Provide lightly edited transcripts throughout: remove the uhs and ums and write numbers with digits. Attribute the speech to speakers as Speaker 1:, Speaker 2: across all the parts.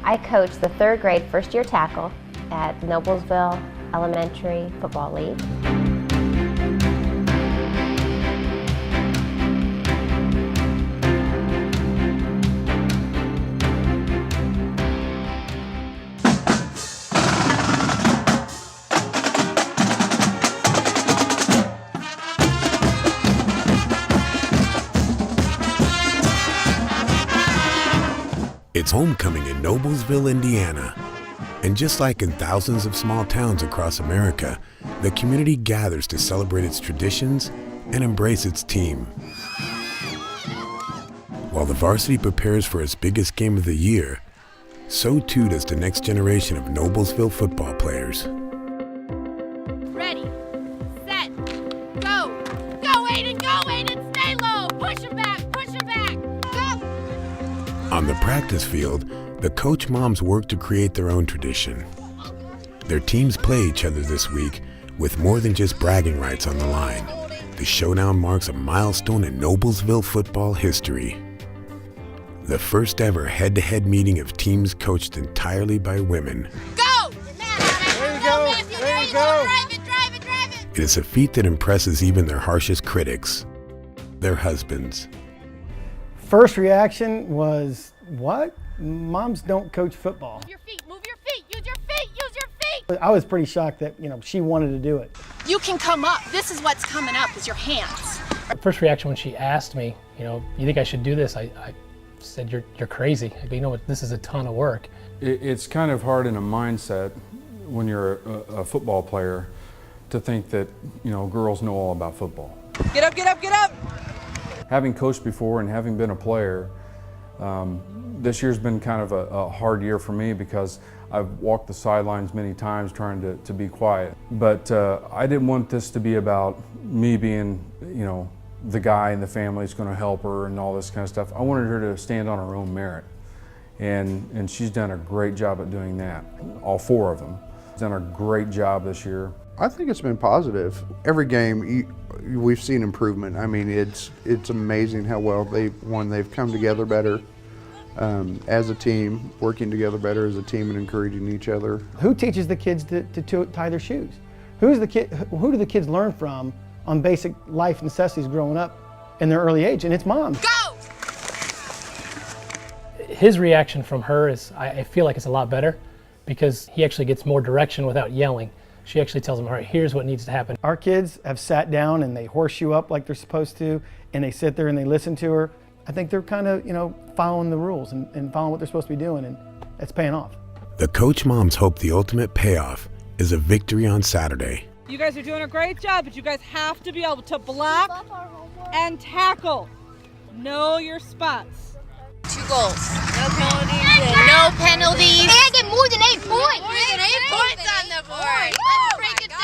Speaker 1: I coach the 3rd grade first-year tackle at the Noblesville Elementary Football League.
Speaker 2: It's homecoming in Noblesville, Indiana. And just like in thousands of small towns across America, the community gathers to celebrate its traditions and embrace its team. While the varsity prepares for its biggest game of the year, so too does the next generation of Noblesville football players.
Speaker 3: Ready, set, go! Go, Aiden, stay low! Push him back, go!
Speaker 2: On the practice field, the coach moms work to create their own tradition. Their teams play each other this week with more than just bragging rights on the line. The showdown marks a milestone in Noblesville football history. The first ever head-to-head meeting of teams coached entirely by women.
Speaker 3: Go!
Speaker 4: There you go! There you go!
Speaker 3: Drive it!
Speaker 2: It is a feat that impresses even their harshest critics, their husbands.
Speaker 4: First reaction was, what? Moms don't coach football.
Speaker 3: Move your feet! Use your feet!
Speaker 4: I was pretty shocked that, she wanted to do it.
Speaker 3: You can come up. This is what's coming up, is your hands.
Speaker 5: First reaction when she asked me, you think I should do this? I said, you're crazy. I go, you know what, this is a ton of work.
Speaker 6: It's kind of hard in a mindset when you're a football player to think that, girls know all about football.
Speaker 3: Get up!
Speaker 6: Having coached before and having been a player, this year's been kind of a hard year for me because I've walked the sidelines many times trying to be quiet. But I didn't want this to be about me being, the guy in the family that's going to help her and all this kind of stuff. I wanted her to stand on her own merit. And she's done a great job at doing that. All 4 of them. She's done a great job this year.
Speaker 7: I think it's been positive. Every game, we've seen improvement. I mean, it's amazing how well they've come together better as a team, working together better as a team and encouraging each other.
Speaker 4: Who teaches the kids to tie their shoes? Who do the kids learn from on basic life necessities growing up in their early age? And it's moms.
Speaker 3: Go!
Speaker 5: His reaction from her is, I feel like it's a lot better because he actually gets more direction without yelling. She actually tells him, all right, here's what needs to happen.
Speaker 4: Our kids have sat down and they horseshoe up like they're supposed to, and they sit there and they listen to her. I think they're kind of, following the rules and following what they're supposed to be doing, and it's paying off.
Speaker 2: The coach moms hope the ultimate payoff is a victory on Saturday.
Speaker 8: You guys are doing a great job, but you guys have to be able to block and tackle. Know your spots.
Speaker 3: 2 goals. No penalties. And get more than 8 points. More than 8 points on the board. Let's break it down.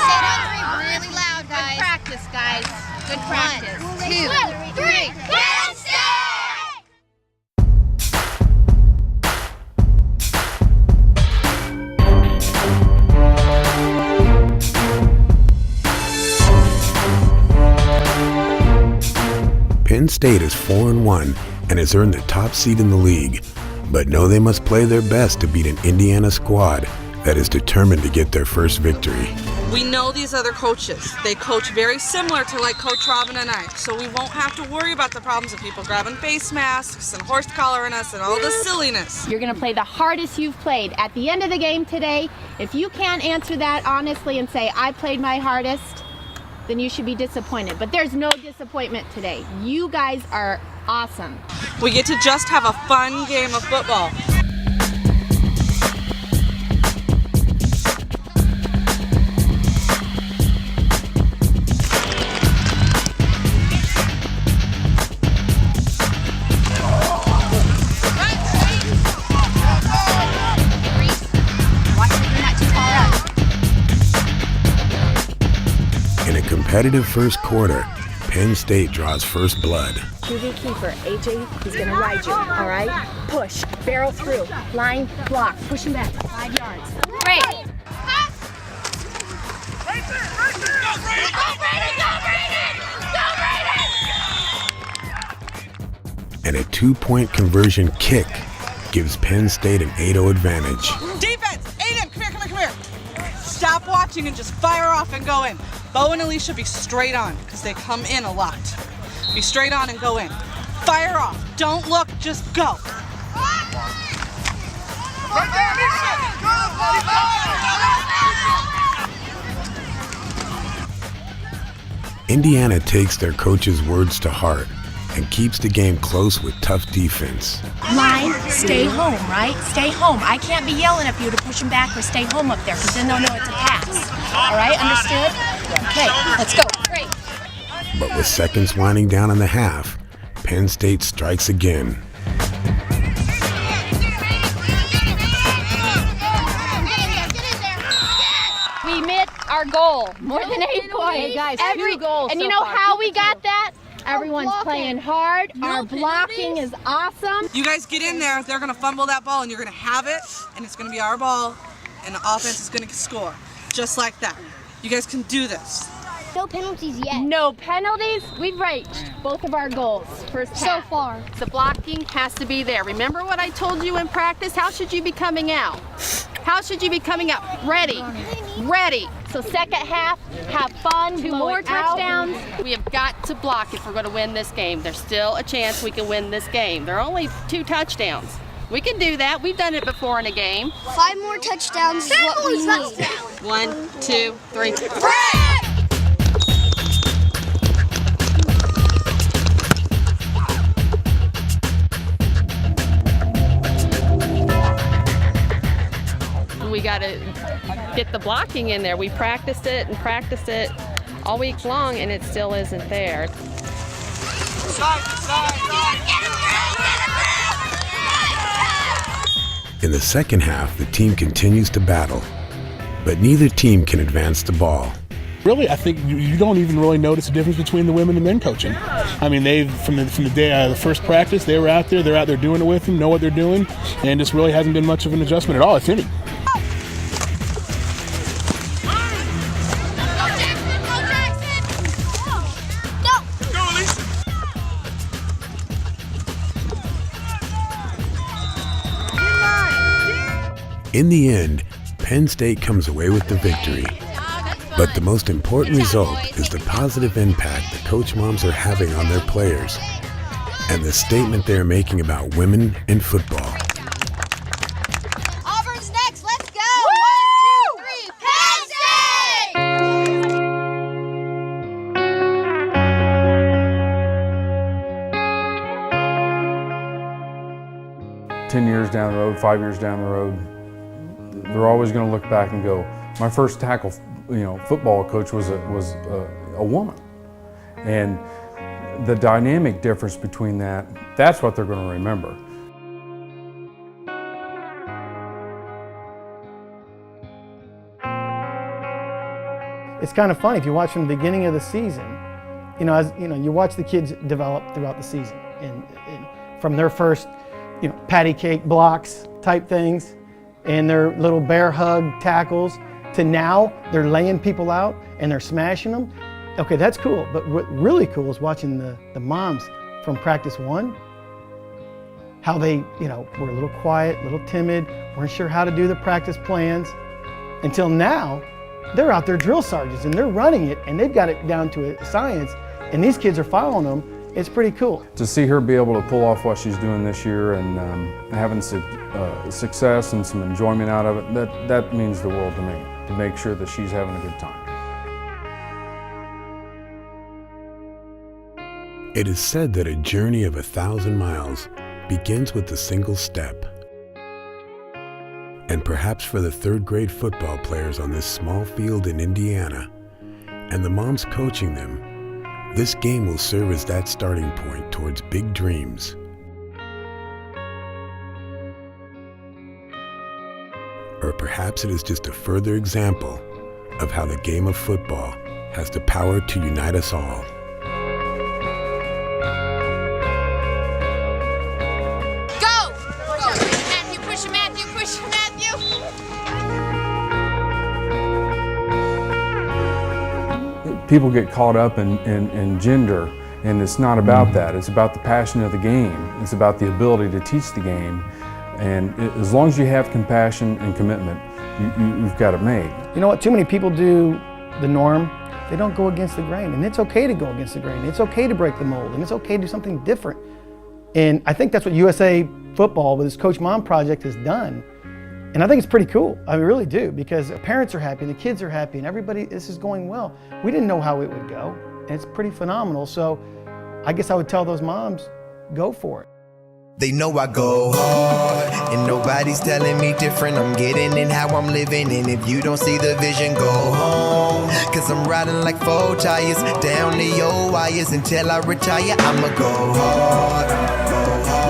Speaker 3: Say that 3 really loud, guys. Good practice, guys. Good practice. 1, 2, 3. Penn State!
Speaker 2: Penn State is 4-1 and has earned the top seed in the league, but know they must play their best to beat an Indiana squad that is determined to get their first victory.
Speaker 8: We know these other coaches. They coach very similar to like Coach Robin and I, so we won't have to worry about the problems of people grabbing face masks and horse collaring us and all this silliness.
Speaker 9: You're going to play the hardest you've played. At the end of the game today, if you can't answer that honestly and say, I played my hardest, then you should be disappointed. But there's no disappointment today. You guys are awesome.
Speaker 8: We get to just have a fun game of football.
Speaker 2: In a competitive first quarter, Penn State draws first blood.
Speaker 9: QB keeper, AJ, he's gonna ride you, all right? Push, barrel through, line, block, push him back, 5 yards. Great.
Speaker 3: Go, Brady!
Speaker 2: and a 2-point conversion kick gives Penn State an 8-0 advantage.
Speaker 8: Defense, Aiden, come here. Stop watching and just fire off and go in. Bo and Alicia, be straight on, because they come in a lot. Be straight on and go in. Fire off, don't look, just go.
Speaker 2: Indiana takes their coach's words to heart and keeps the game close with tough defense.
Speaker 10: Line, stay home, right? Stay home. I can't be yelling at you to push them back or stay home up there, because then they'll know it's a pass. All right, understood? Okay, let's go. Great.
Speaker 2: But with seconds winding down in the half, Penn State strikes again.
Speaker 9: We met our goal, more than 8 points.
Speaker 10: Hey guys,
Speaker 9: Every
Speaker 10: 2 goals
Speaker 9: and
Speaker 10: so
Speaker 9: you know
Speaker 10: far.
Speaker 9: how we got that? Everyone's
Speaker 10: blocking.
Speaker 9: playing hard. Our blocking is awesome.
Speaker 8: You guys get in there, they're gonna fumble that ball and you're gonna have it, and it's gonna be our ball, and the offense is gonna score. Just like that. You guys can do this.
Speaker 3: No penalties yet.
Speaker 9: No penalties. We've reached both of our goals first half.
Speaker 3: So far.
Speaker 9: The blocking has to be there. Remember what I told you in practice? How should you be coming out? How should you be coming out? Ready. Ready. So second half, have fun. 2 more touchdowns.
Speaker 11: We have got to block if we're going to win this game. There's still a chance we can win this game. There are only 2 touchdowns. We can do that. We've done it before in a game.
Speaker 3: 5 more touchdowns is what we need.
Speaker 11: 1, 2, 3. We got to get the blocking in there. We practiced it all week long, and it still isn't there.
Speaker 2: In the second half, the team continues to battle, but neither team can advance the ball.
Speaker 12: Really, I think you don't even really notice the difference between the women and men coaching. I mean, they from the day of the first practice, they're out there doing it with them, know what they're doing, and just really hasn't been much of an adjustment at all, if any.
Speaker 2: In the end, Penn State comes away with the victory. But the most important result is the positive impact the coach moms are having on their players and the statement they are making about women in football.
Speaker 3: Auburn's next. Let's go. 1, 2, 3. Penn State!
Speaker 6: 10 years down the road, 5 years down the road, they're always going to look back and go, my first tackle, football coach was a woman. And the dynamic difference between that's what they're going to remember.
Speaker 4: It's kind of funny if you watch from the beginning of the season, you watch the kids develop throughout the season and from their first, patty cake blocks type things and their little bear hug tackles to now they're laying people out and they're smashing them. Okay, that's cool, but what really cool is watching the moms from practice 1, how they, were a little quiet, a little timid, weren't sure how to do the practice plans, until now, they're out there drill sergeants and they're running it and they've got it down to a science and these kids are following them. It's pretty cool.
Speaker 6: To see her be able to pull off what she's doing this year and having success and some enjoyment out of it, that means the world to me, to make sure that she's having a good time.
Speaker 2: It is said that a journey of 1,000 miles begins with a single step. And perhaps for the 3rd grade football players on this small field in Indiana, and the moms coaching them, this game will serve as that starting point towards big dreams. Or perhaps it is just a further example of how the game of football has the power to unite us all.
Speaker 3: Go! Matthew, push him, Matthew, push him, Matthew!
Speaker 6: People get caught up in gender And it's not about that. It's about the passion of the game. It's about the ability to teach the game. And as long as you have compassion and commitment, you've got it made.
Speaker 4: You know what? Too many people do the norm. They don't go against the grain. And it's okay to go against the grain. It's okay to break the mold. And it's okay to do something different. And I think that's what USA Football with this Coach Mom project has done. And I think it's pretty cool. I really do, because the parents are happy, the kids are happy, and everybody, this is going well. We didn't know how it would go, and it's pretty phenomenal. So I guess I would tell those moms, go for it.
Speaker 13: They know I go hard, and nobody's telling me different. I'm getting in how I'm living, and if you don't see the vision, go home. Cause I'm riding like 4 tires, down the old wires until I retire. I'ma go hard, go hard.